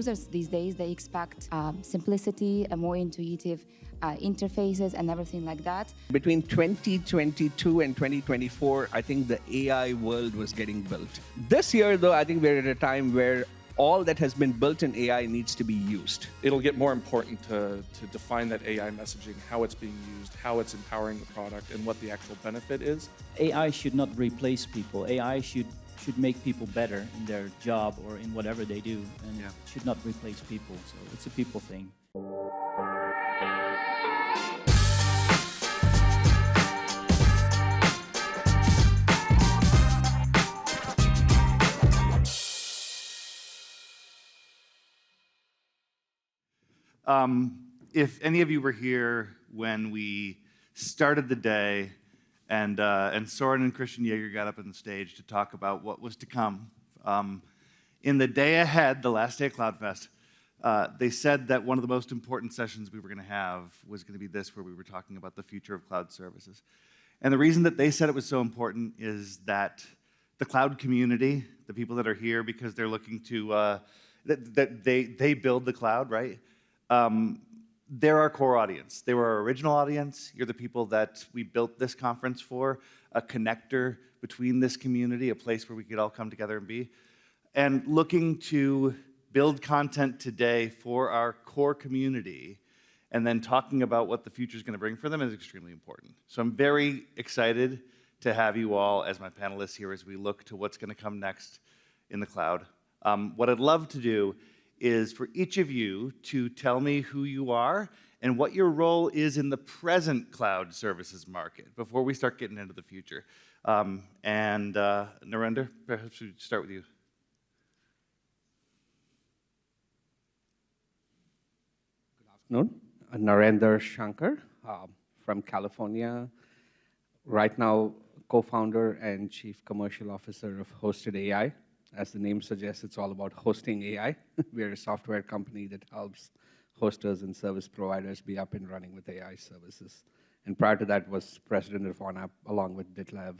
users these days, they expect simplicity, a more intuitive interfaces and everything like that. Between 2022 and 2024, I think the AI world was getting built. This year, though, I think we're at a time where all that has been built in AI needs to be used. It'll get more important to define that AI messaging, how it's being used, how it's empowering the product, and what the actual benefit is. AI should not replace people. AI should make people better in their job or in whatever they do, and should not replace people. So it's a people thing. If any of you were here when we started the day and Soren and Christian Jaeger got up on the stage to talk about what was to come, in the day ahead, the last day of CloudFest, they said that one of the most important sessions we were going to have was going to be this, where we were talking about the future of cloud services. And the reason that they said it was so important is that the cloud community, the people that are here because they're looking to, they build the cloud, right? They're our core audience. They were our original audience. You're the people that we built this conference for, a connector between this community, a place where we could all come together and be. And looking to build content today for our core community and then talking about what the future is going to bring for them is extremely important. So I'm very excited to have you all as my panelists here as we look to what's going to come next in the cloud. What I'd love to do is for each of you to tell me who you are and what your role is in the present cloud services market before we start getting into the future. Narendra, perhaps we start with you. Good afternoon. Narendra Shankar from California. Right now, co-founder and chief commercial officer of Hosted AI. As the name suggests, it's all about hosting AI. We're a software company that helps hosters and service providers be up and running with AI services. And prior to that was president of OnApp along with GitLab,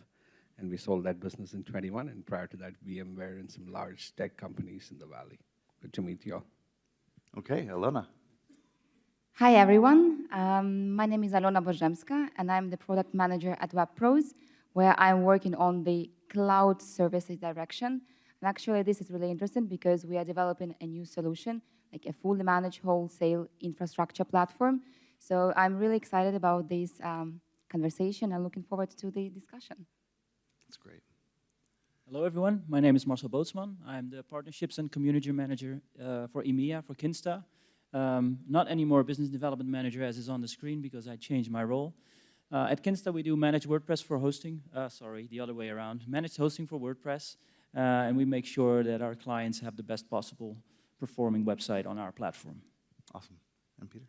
and we sold that business in 21. And prior to that, VMware and some large tech companies in the Valley. Good to meet you all. Okay, Alona. Hi, everyone. My name is Alona Borzhemska, and I'm the product manager at WebPros, where I'm working on the cloud services direction. And actually, this is really interesting because we are developing a new solution, like a fully managed wholesale infrastructure platform. So I'm really excited about this conversation and looking forward to the discussion. That's great. Hello, everyone. My name is Marcel Bootsman. I'm the partnerships and community manager for EMEA for Kinsta. Not anymore business development manager as is on the screen because I changed my role. At Kinsta, we do managed WordPress for hosting. Sorry, the other way around. Managed hosting for WordPress. And we make sure that our clients have the best possible performing website on our platform. Awesome. And Peter?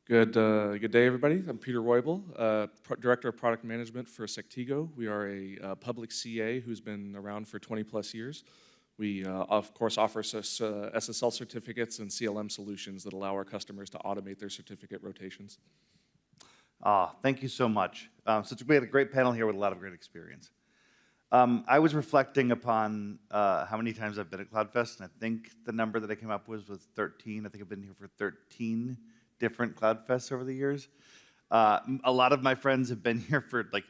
Good day, everybody. I'm Peter Roybal, Director of Product Management for Sectigo. We are a public CA who's been around for 20 plus years. We, of course, offer SSL certificates and CLM solutions that allow our customers to automate their certificate rotations. Thank you so much. So we had a great panel here with a lot of great experience. I was reflecting upon how many times I've been at CloudFest, and I think the number that I came up with was 13. I think I've been here for 13 different CloudFests over the years. A lot of my friends have been here for like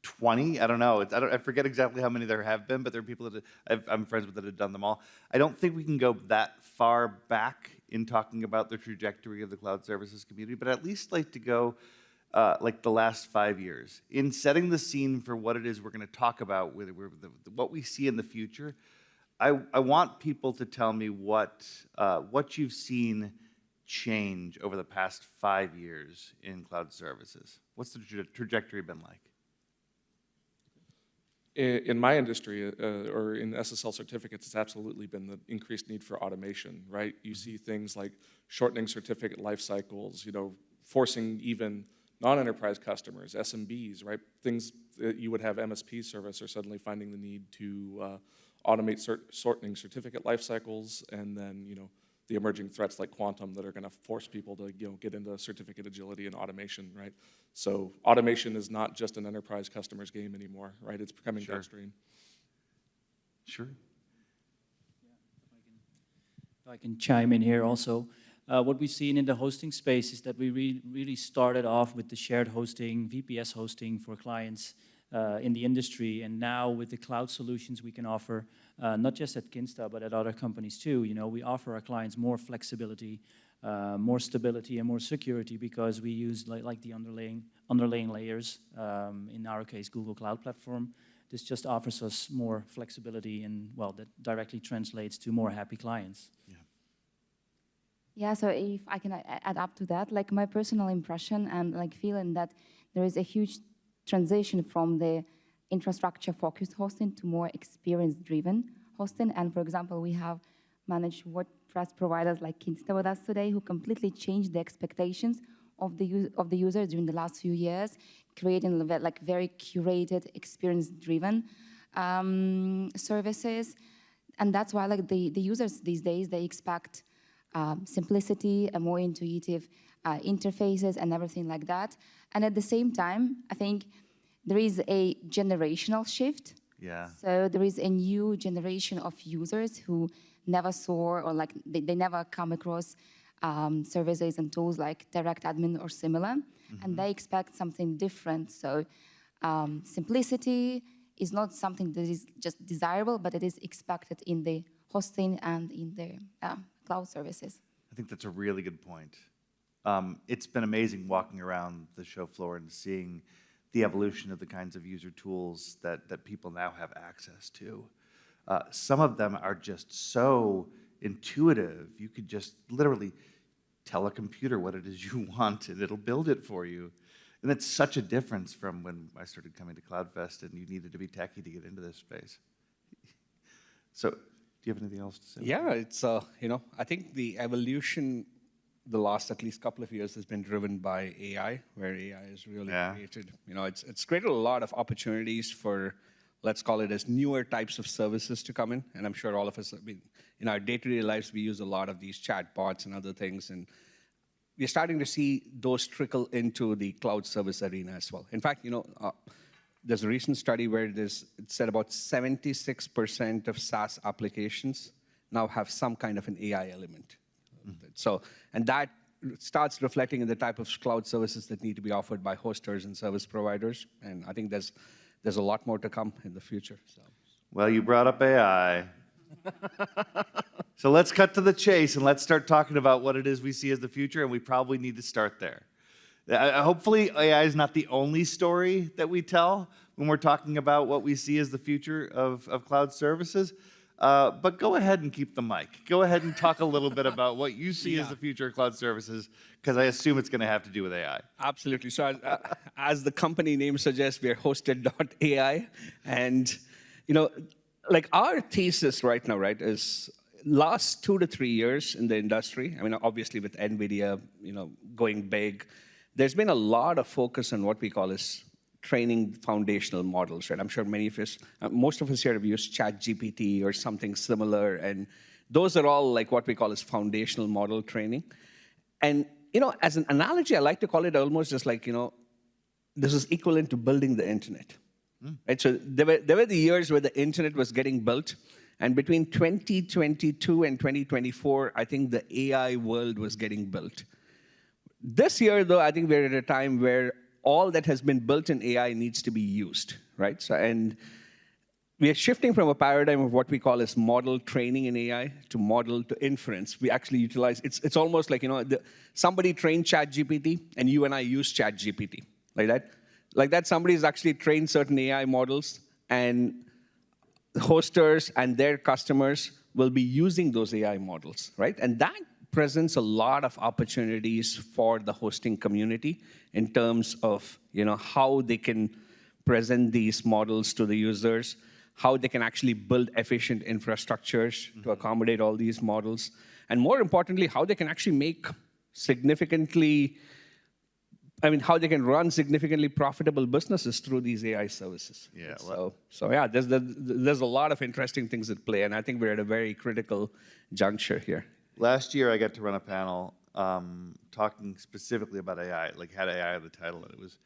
20. I don't know. I forget exactly how many there have been, but there are people that I'm friends with that have done them all. I don't think we can go that far back in talking about the trajectory of the cloud services community, but I'd at least like to go like the last 5 years. In setting the scene for what it is we're going to talk about, what we see in the future, I want people to tell me what you've seen change over the past 5 years in cloud services. What's the trajectory been like? In my industry, or in SSL certificates, it's absolutely been the increased need for automation, right? You see things like shortening certificate life cycles, forcing even non-enterprise customers, SMBs, right? Things that you would have MSP service are suddenly finding the need to automate shortening certificate life cycles, and then, the emerging threats like quantum that are going to force people to, get into certificate agility and automation, right? So automation is not just an enterprise customer's game anymore, right? It's becoming downstream. Sure. I can chime in here also. What we've seen in the hosting space is that we really started off with the shared hosting, VPS hosting for clients in the industry, and now with the cloud solutions we can offer, not just at Kinsta, but at other companies too. We offer our clients more flexibility, more stability, and more security because we use like the underlying layers, in our case, Google Cloud Platform. This just offers us more flexibility and, well, that directly translates to more happy clients. Yeah. Yeah, so if I can add up to that, like my personal impression and like feeling that there is a huge transition from the infrastructure-focused hosting to more experience-driven hosting. And for example, we have managed WordPress providers like Kinsta with us today who completely changed the expectations of the users during the last few years, creating like very curated, experience-driven services. And that's why like the users these days, they expect simplicity, a more intuitive interfaces and everything like that. And at the same time, I think there is a generational shift. Yeah. So there is a new generation of users who never saw or like they never come across services and tools like direct admin or similar, and they expect something different. So simplicity is not something that is just desirable, but it is expected in the hosting and in the cloud services. I think that's a really good point. It's been amazing walking around the show floor and seeing the evolution of the kinds of user tools that people now have access to. Some of them are just so intuitive. You could just literally tell a computer what it is you want, and it'll build it for you. And that's such a difference from when I started coming to CloudFest and you needed to be techie to get into this space. So, do you have anything else to say? Yeah, it's, I think the evolution the last at least couple of years has been driven by AI, where AI has really created, it's created a lot of opportunities for, let's call it as newer types of services to come in. And I'm sure all of us, in our day-to-day lives, we use a lot of these chatbots and other things. And we're starting to see those trickle into the cloud service arena as well. In fact, there's a recent study where it said about 76% of SaaS applications now have some kind of an AI element. So, and that starts reflecting in the type of cloud services that need to be offered by hosters and service providers. And I think there's a lot more to come in the future. So. Well, you brought up AI. So let's cut to the chase and let's start talking about what it is we see as the future, and we probably need to start there. Hopefully, AI is not the only story that we tell when we're talking about what we see as the future of cloud services. But go ahead and keep the mic. Go ahead and talk a little bit about what you see as the future of cloud services, because I assume it's going to have to do with AI. Absolutely. So as the company name suggests, we're hosted.ai. And, like our thesis right now, right, is last 2 to 3 years in the industry, I mean, obviously with NVIDIA, going big, there's been a lot of focus on what we call as training foundational models, right? I'm sure many of us, most of us here have used ChatGPT or something similar, and those are all like what we call as foundational model training. And, as an analogy, I like to call it almost just like, this is equivalent to building the internet, right? So there were the years where the internet was getting built, and between 2022 and 2024, I think the AI world was getting built. This year, though, I think we're at a time where all that has been built in AI needs to be used, right? So, and we are shifting from a paradigm of what we call as model training in AI to model to inference. We actually utilize, it's almost like, somebody trained ChatGPT and you and I use ChatGPT, like that. Like that, somebody's actually trained certain AI models, and hosters and their customers will be using those AI models, right? And that presents a lot of opportunities for the hosting community in terms of how they can present these models to the users, how they can actually build efficient infrastructures to accommodate all these models, and more importantly, how they can actually make how they can run significantly profitable businesses through these AI services. Yeah. So yeah, there's a lot of interesting things at play, and I think we're at a very critical juncture here. Last year, I got to run a panel talking specifically about AI, like had AI in the title, and it was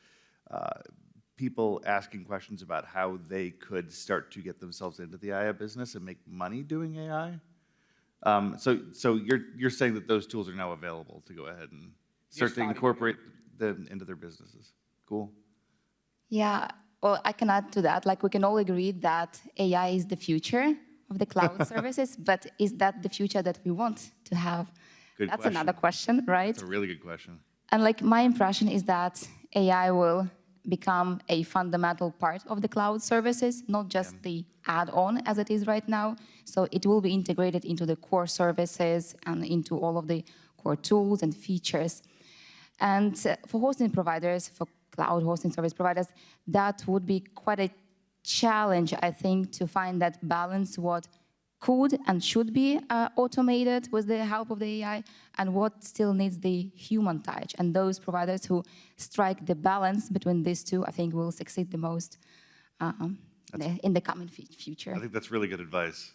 people asking questions about how they could start to get themselves into the AI business and make money doing AI. So you're saying that those tools are now available to go ahead and start to incorporate them into their businesses. Cool. Yeah, well, I can add to that. Like, we can all agree that AI is the future of the cloud services, but is that the future that we want to have? Good That's question. another question, right? That's a really good question. And like, my impression is that AI will become a fundamental part of the cloud services, not just the add-on as it is right now. So it will be integrated into the core services and into all of the core tools and features. And for hosting providers, for cloud hosting service providers, that would be quite a challenge, I think, to find that balance, what could and should be automated with the help of the AI, and what still needs the human touch. And those providers who strike the balance between these two, I think, will succeed the most in the coming future. I think that's really good advice.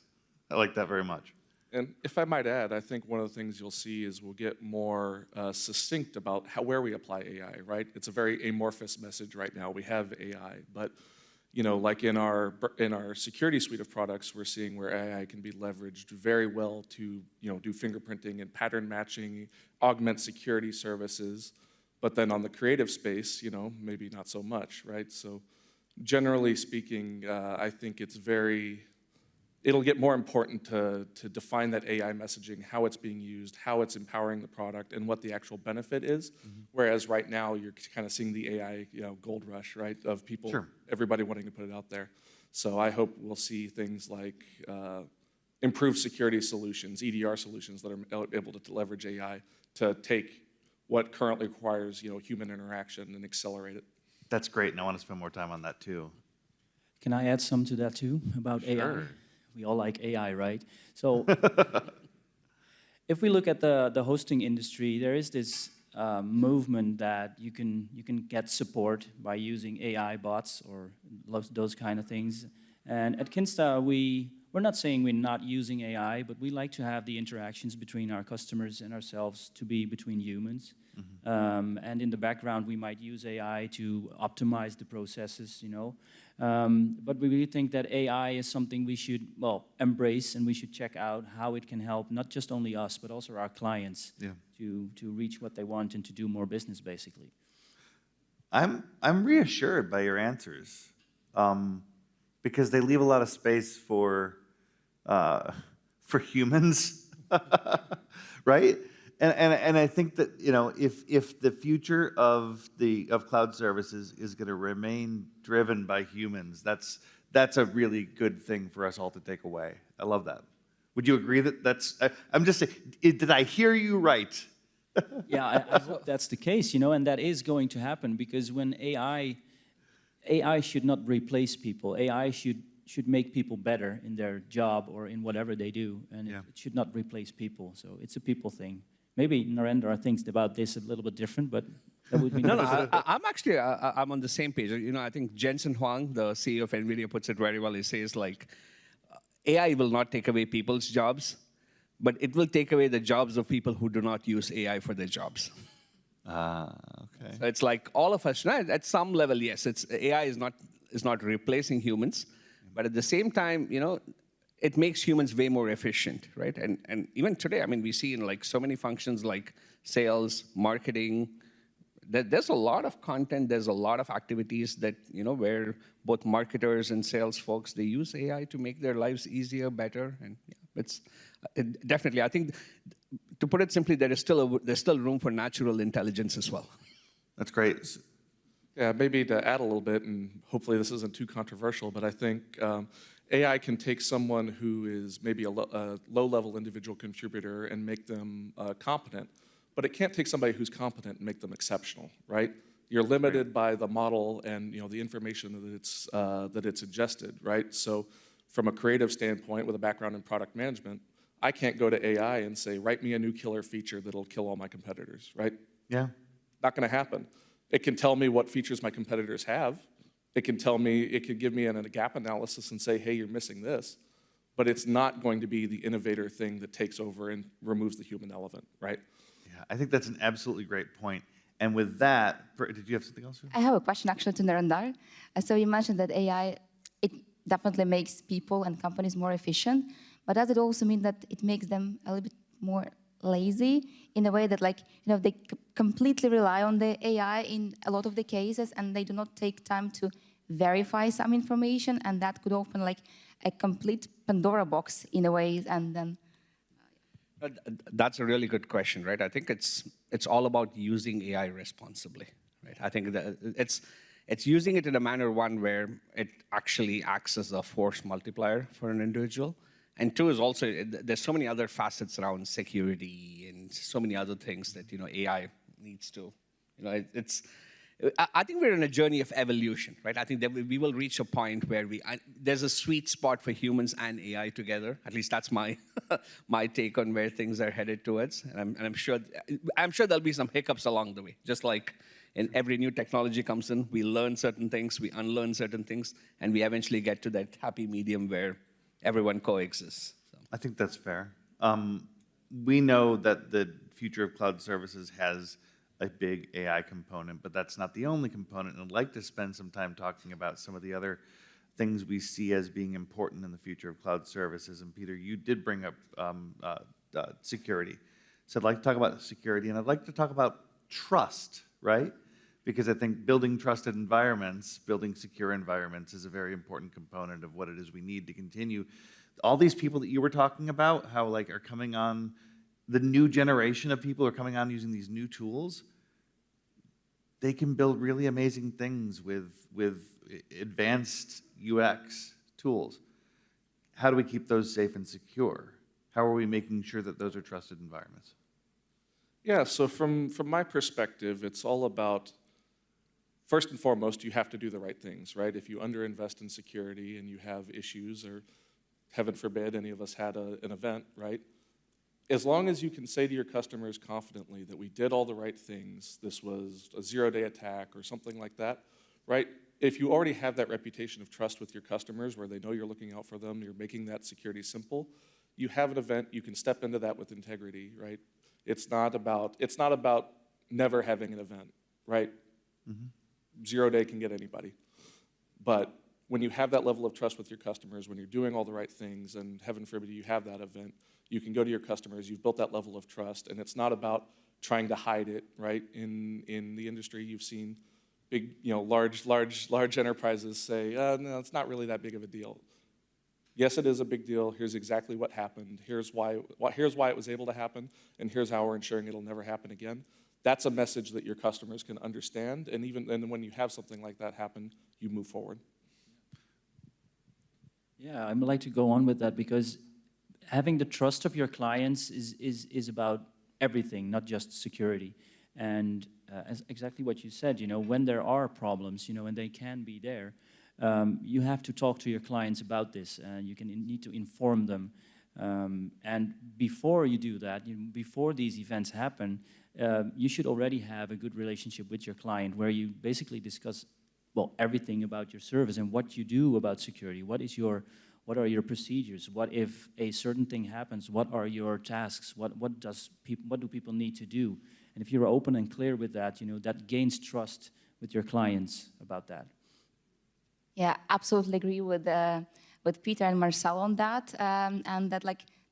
I like that very much. And if I might add, I think one of the things you'll see is we'll get more succinct about where we apply AI, right? It's a very amorphous message right now. We have AI, but like in our security suite of products, we're seeing where AI can be leveraged very well to do fingerprinting and pattern matching, augment security services. But then on the creative space, maybe not so much, right? So generally speaking, I think it'll get more important to define that AI messaging, how it's being used, how it's empowering the product, and what the actual benefit is. Mm-hmm. Whereas right now, you're kind of seeing the AI gold rush, right, of people, everybody wanting to put it out there. So I hope we'll see things like improved security solutions, EDR solutions that are able to leverage AI to take what currently requires human interaction and accelerate it. That's great, and I want to spend more time on that too. Can I add some to that too about AI? We all like AI, right? So if we look at the hosting industry, there is this movement that you can get support by using AI bots or those kind of things. And at Kinsta, we're not saying we're not using AI, but we like to have the interactions between our customers and ourselves to be between humans. Mm-hmm. And in the background, we might use AI to optimize the processes, But we really think that AI is something we should, embrace, and we should check out how it can help not just only us, but also our clients to reach what they want and to do more business, basically. I'm reassured by your answers because they leave a lot of space for humans, right? And I think that if the future of cloud services is going to remain driven by humans, that's a really good thing for us all to take away. I love that. Would you agree that that's? I'm just saying. Did I hear you right? Yeah, I hope that's the case, and that is going to happen because when AI should not replace people. AI should make people better in their job or in whatever they do, and it should not replace people. So it's a people thing. Maybe Narendra thinks about this a little bit different, but that would be No, I'm actually I'm on the same page. I think Jensen Huang, the CEO of NVIDIA, puts it very well. He says AI will not take away people's jobs, but it will take away the jobs of people who do not use AI for their jobs. Okay. So it's like all of us, at some level, yes, AI is not replacing humans, but at the same time, it makes humans way more efficient, right? And even today, we see in so many functions like sales, marketing, there's a lot of content, there's a lot of activities that, where both marketers and sales folks, they use AI to make their lives easier, better, and definitely, I think, to put it simply, there's still room for natural intelligence as well. That's great. Yeah, maybe to add a little bit, and hopefully this isn't too controversial, but I think AI can take someone who is maybe a low-level individual contributor and make them competent, but it can't take somebody who's competent and make them exceptional, right? You're limited by the model and the information that it's ingested, right? So from a creative standpoint, with a background in product management, I can't go to AI and say, write me a new killer feature that'll kill all my competitors, right? Yeah. Not going to happen. It can tell me what features my competitors have. It can give me a gap analysis and say, hey, you're missing this. But it's not going to be the innovator thing that takes over and removes the human element, right? Yeah, I think that's an absolutely great point. And with that, did you have something else? I have a question actually to Narendra. So you mentioned that AI, it definitely makes people and companies more efficient. but does it also mean that it makes them a little bit more lazy in a way that, like, they completely rely on the AI in a lot of the cases, and they do not take time to verify some information, and that could open like a complete Pandora box in a way, and then. That's a really good question, right? I think it's all about using AI responsibly, right? I think that it's using it in a manner, one, where it actually acts as a force multiplier for an individual. And two is also, there's so many other facets around security and so many other things that, AI needs to, I think we're in a journey of evolution, right? I think that we will reach a point where there's a sweet spot for humans and AI together. At least that's my my take on where things are headed towards. And I'm sure there'll be some hiccups along the way. Just like in every new technology comes in, we learn certain things, we unlearn certain things, and we eventually get to that happy medium where everyone coexists. So. I think that's fair. We know that the future of cloud services has a big AI component, but that's not the only component. And I'd like to spend some time talking about some of the other things we see as being important in the future of cloud services. And Peter, you did bring up security. So I'd like to talk about security, and I'd like to talk about trust, right? Because I think building trusted environments, building secure environments is a very important component of what it is we need to continue. All these people that you were talking about, how like are coming on, the new generation of people are coming on using these new tools. They can build really amazing things with advanced UX tools. How do we keep those safe and secure? How are we making sure that those are trusted environments? Yeah, so from my perspective, it's all about, first and foremost, you have to do the right things, right? If you underinvest in security and you have issues, or heaven forbid, any of us had an event, right? As long as you can say to your customers confidently that we did all the right things, this was a zero-day attack or something like that, right? If you already have that reputation of trust with your customers where they know you're looking out for them, you're making that security simple, you have an event, you can step into that with integrity, right? It's not about never having an event, right? Mm-hmm. 0 day can get anybody. But when you have that level of trust with your customers, when you're doing all the right things, and heaven forbid you have that event, you can go to your customers, you've built that level of trust, and it's not about trying to hide it, right? In the industry, you've seen big, large enterprises say, no, it's not really that big of a deal. Yes, it is a big deal. Here's exactly what happened. Here's why it was able to happen, and here's how we're ensuring it'll never happen again. That's a message that your customers can understand, and when you have something like that happen, you move forward. Yeah, I'd like to go on with that, because having the trust of your clients is about everything, not just security. And exactly what you said, when there are problems, and they can be there, you have to talk to your clients about this, and you need to inform them. And before you do that, before these events happen, you should already have a good relationship with your client where you basically discuss, well, everything about your service and what you do about security. What are your procedures? What if a certain thing happens? What are your tasks? What do people need to do? And if you're open and clear with that, that gains trust with your clients about that. Yeah, absolutely agree with Peter and Marcel on that, and that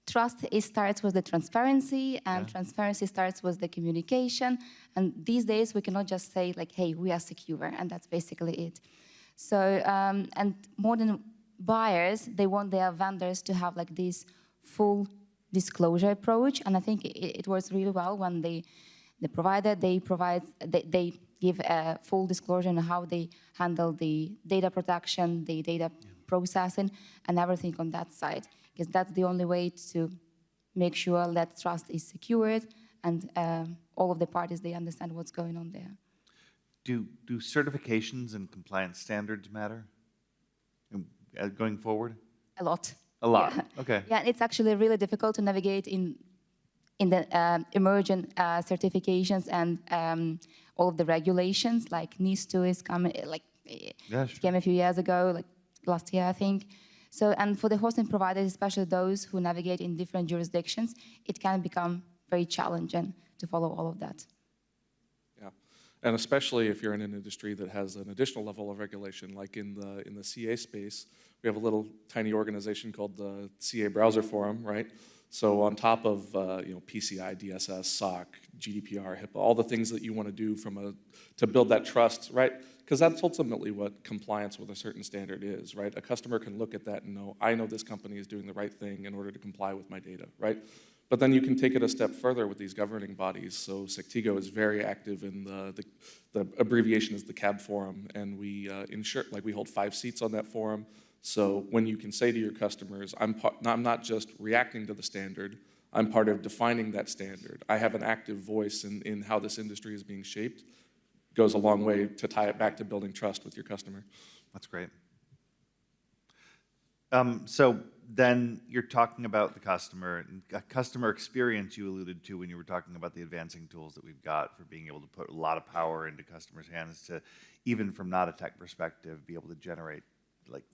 trust starts with the transparency, and transparency starts with the communication. And these days we cannot just say hey, we are secure, and that's basically it. So and modern buyers, they want their vendors to have this full disclosure approach, and I think it works really well when the provider they give a full disclosure on how they handle the data protection, the data processing, and everything on that side, because that's the only way to make sure that trust is secured and all of the parties, they understand what's going on there. Do certifications and compliance standards matter going forward? A lot. A lot, Yeah. Okay. Yeah, it's actually really difficult to navigate in the emerging certifications and all of the regulations, like NIS2 is coming, came a few years ago, last year, I think. So, and for the hosting providers, especially those who navigate in different jurisdictions, it can become very challenging to follow all of that. Yeah, And especially if you're in an industry that has an additional level of regulation, like in the CA space, we have a little tiny organization called the CA Browser Forum, right? So on top of PCI, DSS, SOC, GDPR, HIPAA, all the things that you want to do to build that trust, right? Because that's ultimately what compliance with a certain standard is, right? A customer can look at that and know, I know this company is doing the right thing in order to comply with my data, right? But then you can take it a step further with these governing bodies. So Sectigo is very active in the abbreviation is the CAB forum, and we ensure, like we hold 5 seats on that forum. So when you can say to your customers, I'm not just reacting to the standard, I'm part of defining that standard. I have an active voice in how this industry is being shaped, goes a long way to tie it back to building trust with your customer. That's great. So then you're talking about the customer, and customer experience you alluded to when you were talking about the advancing tools that we've got for being able to put a lot of power into customers' hands to, even from not a tech perspective, be able to generate like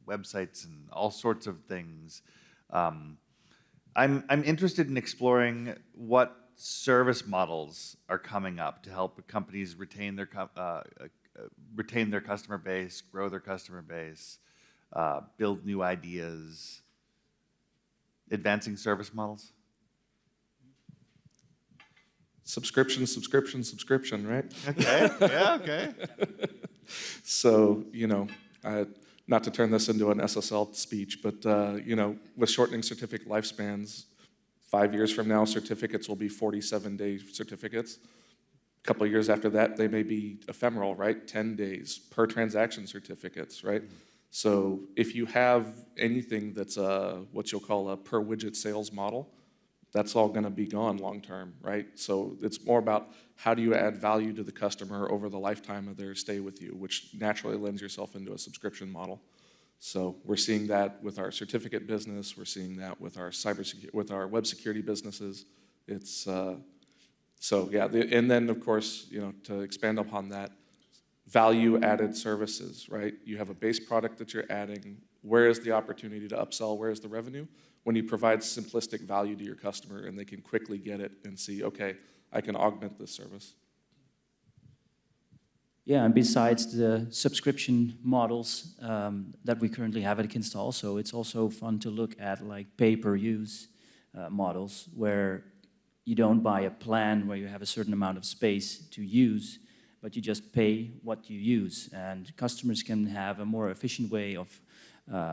websites and all sorts of things. I'm interested in exploring what service models are coming up to help companies retain their customer base, grow their customer base, build new ideas, advancing service models. Subscription, subscription, subscription, right? Okay, yeah, okay. So, not to turn this into an SSL speech, but, with shortening certificate lifespans, 5 years from now, certificates will be 47-day certificates. A couple of years after that, they may be ephemeral, right? 10 days per transaction certificates, right? So if you have anything that's what you'll call a per widget sales model, that's all going to be gone long term, right? So it's more about how do you add value to the customer over the lifetime of their stay with you, which naturally lends yourself into a subscription model. So we're seeing that with our certificate business. We're seeing that with our with our web security businesses. It's so yeah, and then of course, to expand upon that, value-added services, right? You have a base product that you're adding. Where is the opportunity to upsell? Where is the revenue? When you provide simplistic value to your customer and they can quickly get it and see, okay, I can augment this service. Yeah, and besides the subscription models that we currently have at Kinsta also, it's also fun to look at like pay-per-use models where you don't buy a plan where you have a certain amount of space to use, but you just pay what you use. And customers can have a more efficient way of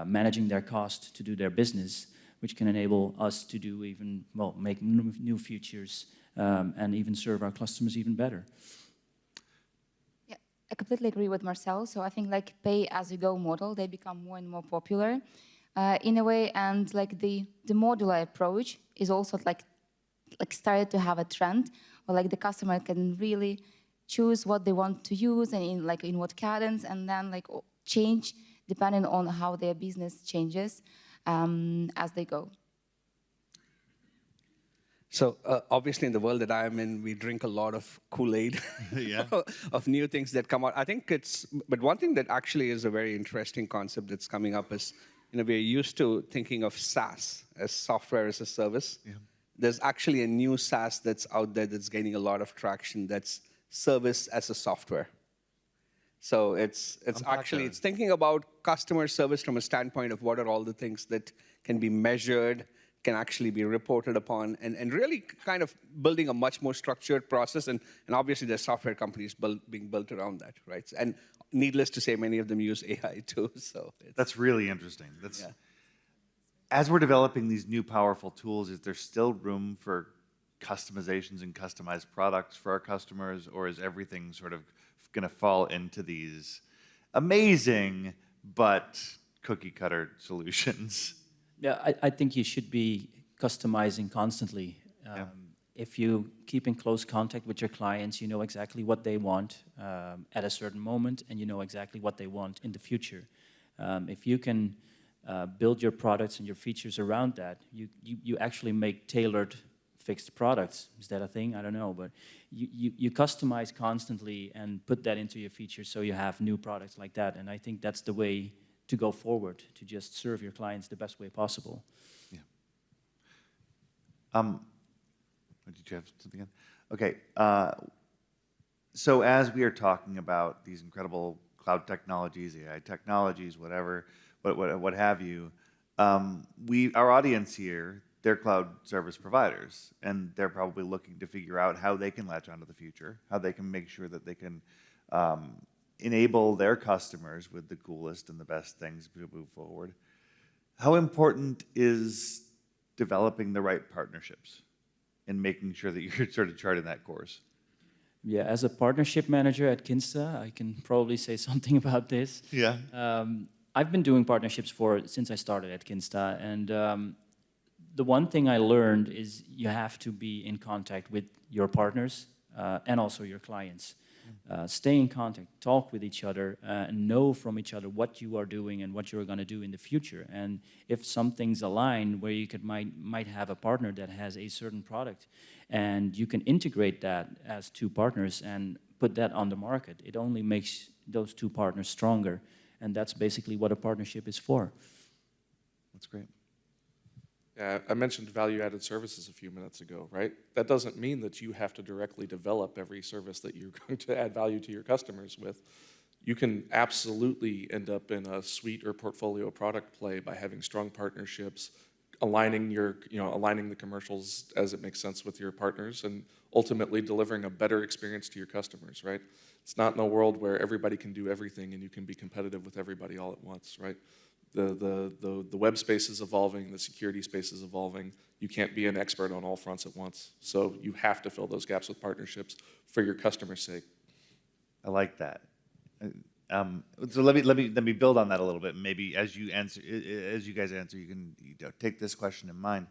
managing their cost to do their business, which can enable us to do even, well, make new features and even serve our customers even better. Yeah, I completely agree with Marcel. So I think like pay-as-you-go model, they become more and more popular in a way, and like the modular approach is also like started to have a trend where like the customer can really choose what they want to use and in what cadence, and then like change depending on how their business changes as they go. So obviously in the world that I am in, we drink a lot of Kool-Aid Yeah. of new things that come out. I think but one thing that actually is a very interesting concept that's coming up is, we're used to thinking of SaaS as software as a service. Yeah. There's actually a new SaaS that's out there that's gaining a lot of traction. That's service as a software. So it's thinking about customer service from a standpoint of what are all the things that can be measured, can actually be reported upon, and really kind of building a much more structured process. And obviously there's software companies being built around that, right? And needless to say, many of them use AI too. So that's really interesting. As we're developing these new powerful tools, is there still room for customizations and customized products for our customers, or is everything sort of going to fall into these amazing but cookie-cutter solutions? Yeah, I think you should be customizing constantly. If you keep in close contact with your clients, you know exactly what they want at a certain moment, and you know exactly what they want in the future. If you can build your products and your features around that, you actually make tailored fixed products. Is that a thing? I don't know, but you customize constantly and put that into your features so you have new products like that. And I think that's the way to go forward, to just serve your clients the best way possible. Yeah. Did you have something else? Okay. So as we are talking about these incredible cloud technologies, AI technologies, whatever, what have you, our audience here, they're cloud service providers, and they're probably looking to figure out how they can latch onto the future, how they can make sure that they can enable their customers with the coolest and the best things to move forward. How important is developing the right partnerships and making sure that you're sort of charting that course? Yeah, as a partnership manager at Kinsta, I can probably say something about this. Yeah. I've been doing partnerships since I started at Kinsta, and the one thing I learned is you have to be in contact with your partners and also your clients. Stay in contact, talk with each other, and know from each other what you are doing and what you're going to do in the future. And if some things align where you might have a partner that has a certain product, and you can integrate that as two partners and put that on the market, it only makes those two partners stronger. And that's basically what a partnership is for. That's great. Yeah, I mentioned value-added services a few minutes ago, right? That doesn't mean that you have to directly develop every service that you're going to add value to your customers with. You can absolutely end up in a suite or portfolio product play by having strong partnerships, aligning the commercials as it makes sense with your partners, and ultimately delivering a better experience to your customers, right? It's not in a world where everybody can do everything and you can be competitive with everybody all at once, right? The web space is evolving, the security space is evolving. You can't be an expert on all fronts at once. So you have to fill those gaps with partnerships for your customers' sake. I like that. So let me build on that a little bit. And maybe as you guys answer, you can take this question in mind.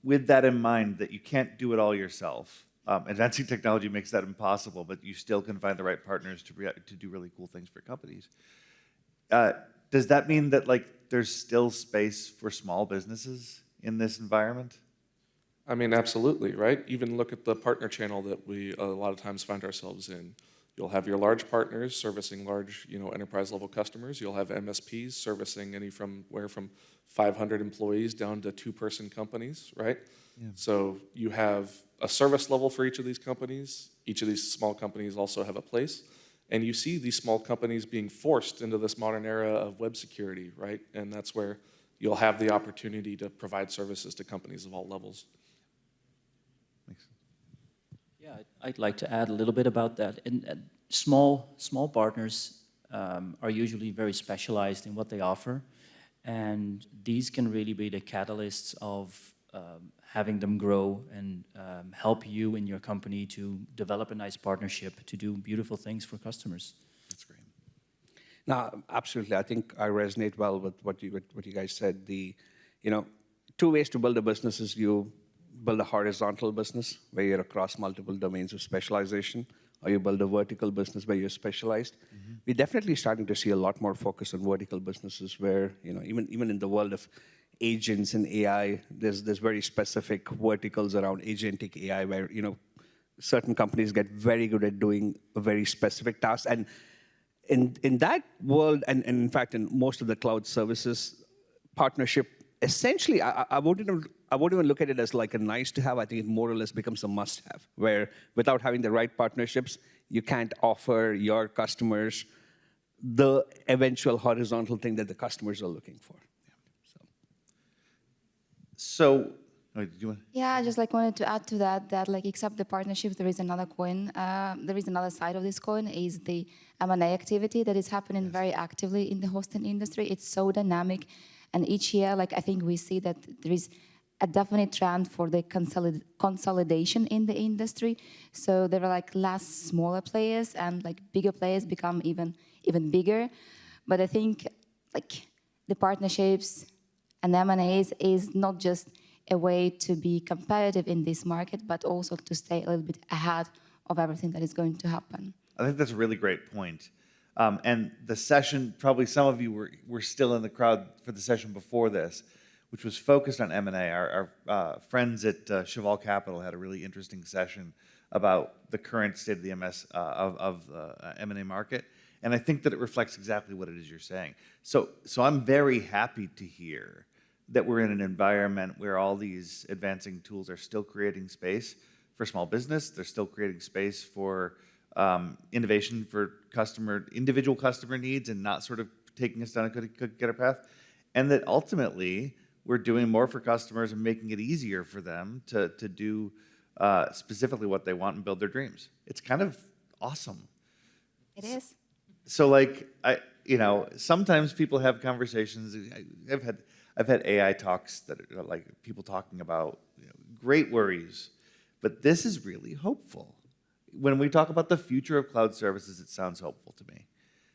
With that in mind, that you can't do it all yourself. Advancing technology makes that impossible, but you still can find the right partners to do really cool things for companies. Does that mean that there's still space for small businesses in this environment? I mean, absolutely, right? Even look at the partner channel that we a lot of times find ourselves in. You'll have your large partners servicing large, enterprise-level customers. You'll have MSPs servicing anywhere from 500 employees down to two-person companies, right? Yeah. So you have a service level for each of these companies. Each of these small companies also have a place. And you see these small companies being forced into this modern era of web security, right? And that's where you'll have the opportunity to provide services to companies of all levels. Makes sense. Yeah, I'd like to add a little bit about that. And small partners are usually very specialized in what they offer, and these can really be the catalysts of having them grow and help you in your company to develop a nice partnership to do beautiful things for customers. That's great. No, absolutely. I think I resonate well with what you guys said. Two ways to build a business is you build a horizontal business where you're across multiple domains of specialization, or you build a vertical business where you're specialized. Mm-hmm. We're definitely starting to see a lot more focus on vertical businesses where, even in the world of agents and AI, there's very specific verticals around agentic AI where, certain companies get very good at doing a very specific task. And in that world, and in fact, in most of the cloud services partnership, essentially, I wouldn't even look at it as like a nice to have. I think it more or less becomes a must have, where without having the right partnerships, you can't offer your customers the eventual horizontal thing that the customers are looking for. So, did you want? Yeah, I just wanted to add to that except the partnerships, there is another coin. There is another side of this coin is the M&A activity that is happening very actively in the hosting industry. It's so dynamic, and each year, I think we see that there is a definite trend for the consolidation in the industry. So there are less smaller players, and bigger players become even bigger. But I think the partnerships and M&As is not just a way to be competitive in this market, but also to stay a little bit ahead of everything that is going to happen. I think that's a really great point. And the session, probably some of you were still in the crowd for the session before this, which was focused on M&A. Our friends at Cheval Capital had a really interesting session about the current state of the M&A market. And I think that it reflects exactly what it is you're saying. So I'm very happy to hear that we're in an environment where all these advancing tools are still creating space for small business. They're still creating space for innovation for individual customer needs and not sort of taking us down a cookie-cutter path. And that ultimately, we're doing more for customers and making it easier for them to do specifically what they want and build their dreams. It's kind of awesome. It is. So like, sometimes people have conversations. I've had AI talks that are like people talking about great worries, but this is really hopeful. When we talk about the future of cloud services, it sounds hopeful to me.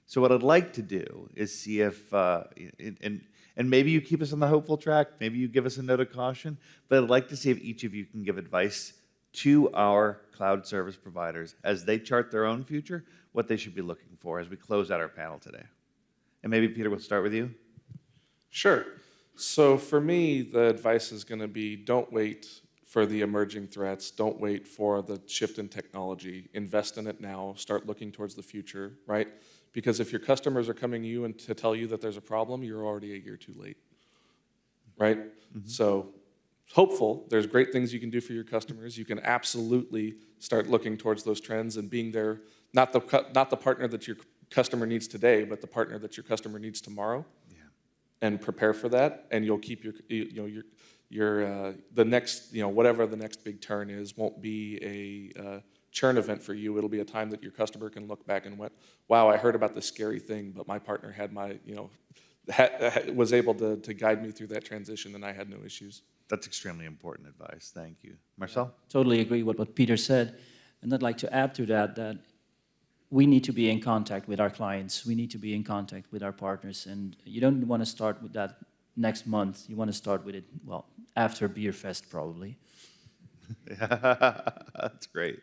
So what I'd like to do is see if, and maybe you keep us on the hopeful track, maybe you give us a note of caution, but I'd like to see if each of you can give advice to our cloud service providers as they chart their own future, what they should be looking for as we close out our panel today. And maybe, Peter, we'll start with you. Sure. So for me, the advice is going to be don't wait for the emerging threats. Don't wait for the shift in technology. Invest in it now. Start looking towards the future, right? Because if your customers are coming to you and to tell you that there's a problem, you're already a year too late, right? Mm-hmm. So hopeful, there's great things you can do for your customers. You can absolutely start looking towards those trends and being there, not the partner that your customer needs today, but the partner that your customer needs tomorrow. Yeah. And prepare for that, and you'll keep the next, whatever the next big turn is, won't be a churn event for you. It'll be a time that your customer can look back and went, wow, I heard about this scary thing, but my partner had was able to guide me through that transition, and I had no issues. That's extremely important advice. Thank you. Marcel? Totally agree with what Peter said. And I'd like to add to that we need to be in contact with our clients. We need to be in contact with our partners. And you don't want to start with that next month. You want to start with it, well, after Beer Fest, probably. That's great.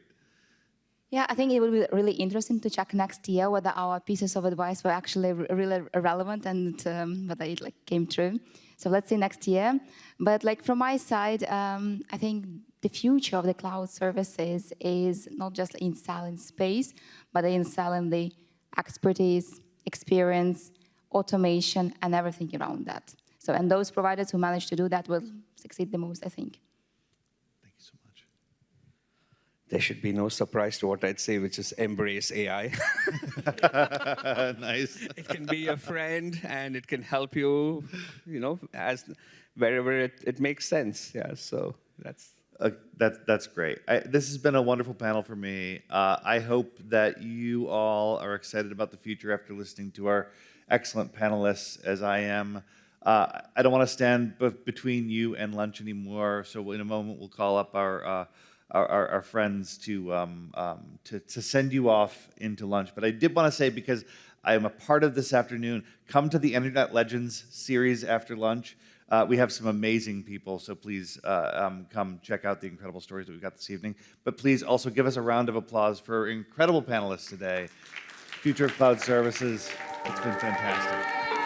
Yeah, I think it will be really interesting to check next year whether our pieces of advice were actually really relevant and whether it came true. So let's see next year. But from my side, I think the future of the cloud services is not just in selling space, but in selling the expertise, experience, automation, and everything around that. So, and those providers who manage to do that will succeed the most, I think. Thank you so much. There should be no surprise to what I'd say, which is embrace AI. Nice. It can be a friend, and it can help you, as wherever it makes sense. Yeah, so that's great. This has been a wonderful panel for me. I hope that you all are excited about the future after listening to our excellent panelists, as I am. I don't want to stand between you and lunch anymore, so in a moment we'll call up our friends to send you off into lunch. But I did want to say, because I am a part of this afternoon, come to the Internet Legends series after lunch. We have some amazing people, so please come check out the incredible stories that we've got this evening. But please also give us a round of applause for our incredible panelists today. Future of Cloud Services, it's been fantastic.